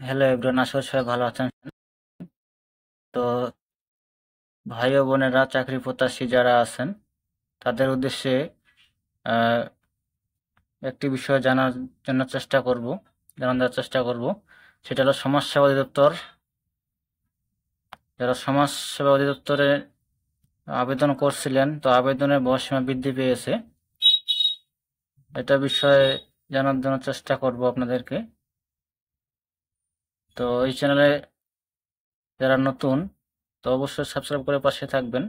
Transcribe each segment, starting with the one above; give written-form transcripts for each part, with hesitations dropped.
Hello everyone, আশা করি সবাই ভালো আছেন। তো ভাই ও বোনেরা, চাকরি প্রত্যাশী যারা আছেন তাদের উদ্দেশ্যে আহ, একটি বিষয় জানার দেওয়ার চেষ্টা করব। সেটা হলো সমাজ সেবা অধিদপ্তর। যারা সমাজ সেবা অধিদপ্তরে আবেদন করছিলেন, তো আবেদনের বয়সসীমা বৃদ্ধি পেয়েছে। এটা বিষয়ে জানার জন্য চেষ্টা করব আপনাদেরকে। তো এই চ্যানেলে যারা নতুন, তো অবশ্যই সাবস্ক্রাইব করে পাশে থাকবেন।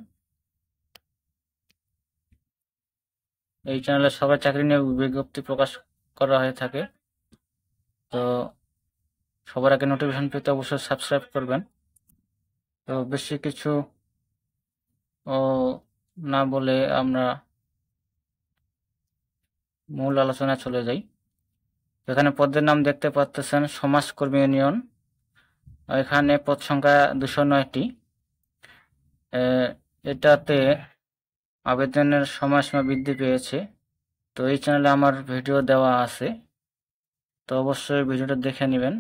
এই চ্যানেলে সবাই চাকরি নিয়ে বিজ্ঞপ্তি প্রকাশ করা হয়ে থাকে। তো সবার আগে নোটিফিকেশন পেতে অবশ্যই সাবস্ক্রাইব করবেন। তো বেশি কিছু ও না বলে আমরা মূল আলোচনায় চলে যাই। এখানে পদের নাম দেখতে পাচ্ছেন সমাজকর্মী ইউনিয়ন। এখানে পদ সংখ্যা 209টি। এটাতে আবেদনের সময়সীমা বৃদ্ধি পেয়েছে। তো এই চ্যানেলে আমার ভিডিও দেওয়া আছে, তো অবশ্যই ভিডিওটা দেখে নেবেন।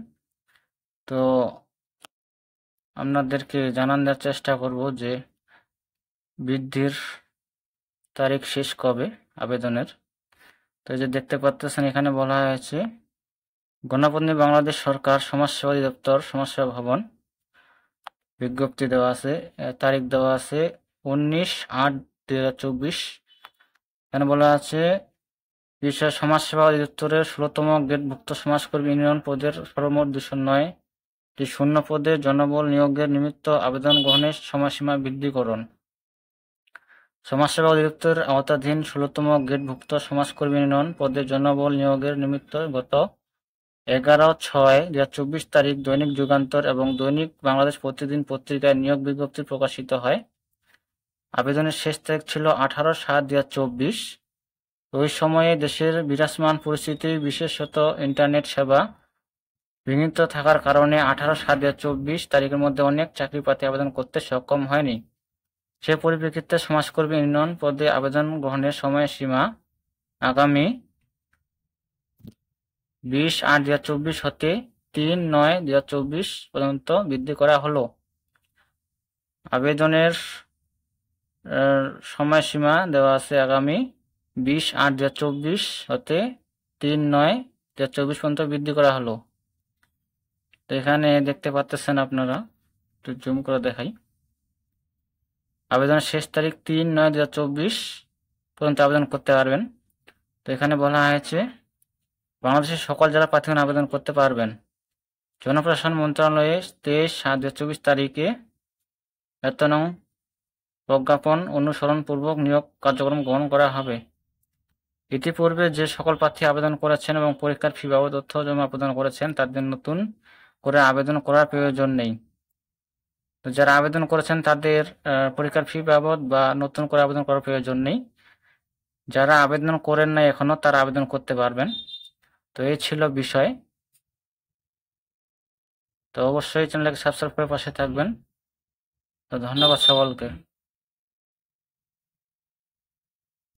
তো আপনাদেরকে দেওয়ার চেষ্টা করব যে বৃদ্ধির তারিখ শেষ কবে আবেদনের। তো এই যে দেখতে পাচ্ছেন, এখানে বলা হয়েছে গণপ্রজাতন্ত্রী বাংলাদেশ সরকার সমাজসেবা অধিদপ্তর সমাজসেবা ভবন, বিজ্ঞপ্তি দেওয়া আছে, তারিখ দেওয়া আছে 19/8/2024। এখানে বলা আছে বিষয় সমাজসেবা অধিদপ্তরের 16তম গ্রেডভুক্ত সমাজকর্মী ইউনিয়ন পদের সর্বমোট 209টি শূন্য পদে জনবল নিয়োগের নিমিত্ত আবেদন গ্রহণের সময়সীমা বৃদ্ধিকরণ। সমাজসেবা অধিদপ্তরের আওতাধীন 16তম গ্রেডভুক্ত সমাজকর্মী ইউনিয়ন পদে জনবল নিয়োগের নিমিত্ত গত 11/6/2024 তারিখ দৈনিক যুগান্তর এবং দৈনিক বাংলাদেশ প্রতিদিন পত্রিকায় নিয়োগ বিজ্ঞপ্তি প্রকাশিত হয়। আবেদনের শেষ তারিখ ছিল 18/7/2024। ওই সময়ে দেশের বিরাজমান পরিস্থিতি, বিশেষত ইন্টারনেট সেবা বিঘ্নিত থাকার কারণে 18/7/2024 তারিখের মধ্যে অনেক চাকরিপ্রার্থী আবেদন করতে সক্ষম হয়নি। সে পরিপ্রেক্ষিতে সমাজকর্মী ইউনিয়ন পদে আবেদন গ্রহণের সময়সীমা আগামী 20/8/2024 হতে 3/9/2024 পর্যন্ত বৃদ্ধি করা হলো। আবেদনের সময়সীমা দেওয়া আছে আগামী 20/8/2024 হতে 3/9/2024 পর্যন্ত বৃদ্ধি করা হলো। তো এখানে দেখতে পাচ্ছেন আপনারা, একটু জুম করে দেখাই। আবেদনের শেষ তারিখ 3/9/2024 পর্যন্ত আবেদন করতে পারবেন। তো এখানে বলা হয়েছে বাংলাদেশের সকল জেলা প্রার্থীগণ আবেদন করতে পারবেন। জনপ্রশাসন মন্ত্রণালয়ে 23/7/2024 তারিখে বেতন প্রজ্ঞাপন অনুসরণপূর্বক নিয়োগ কার্যক্রম গ্রহণ করা হবে। ইতিপূর্বে যে সকল প্রার্থী আবেদন করেছেন এবং পরীক্ষার ফি বাবদ তথ্য জমা প্রদান করেছেন তাদের নতুন করে আবেদন করার প্রয়োজন নেই। তো যারা আবেদন করেছেন তাদের পরীক্ষার ফি বাবদ বা নতুন করে আবেদন করার প্রয়োজন নেই। যারা আবেদন করেন নাই এখনো, তারা আবেদন করতে পারবেন। তো এই ছিল বিষয়। তো অবশ্যই চ্যানেলটাকে সাবস্ক্রাইব করে পাশে থাকবেন। তো ধন্যবাদ সকলকে।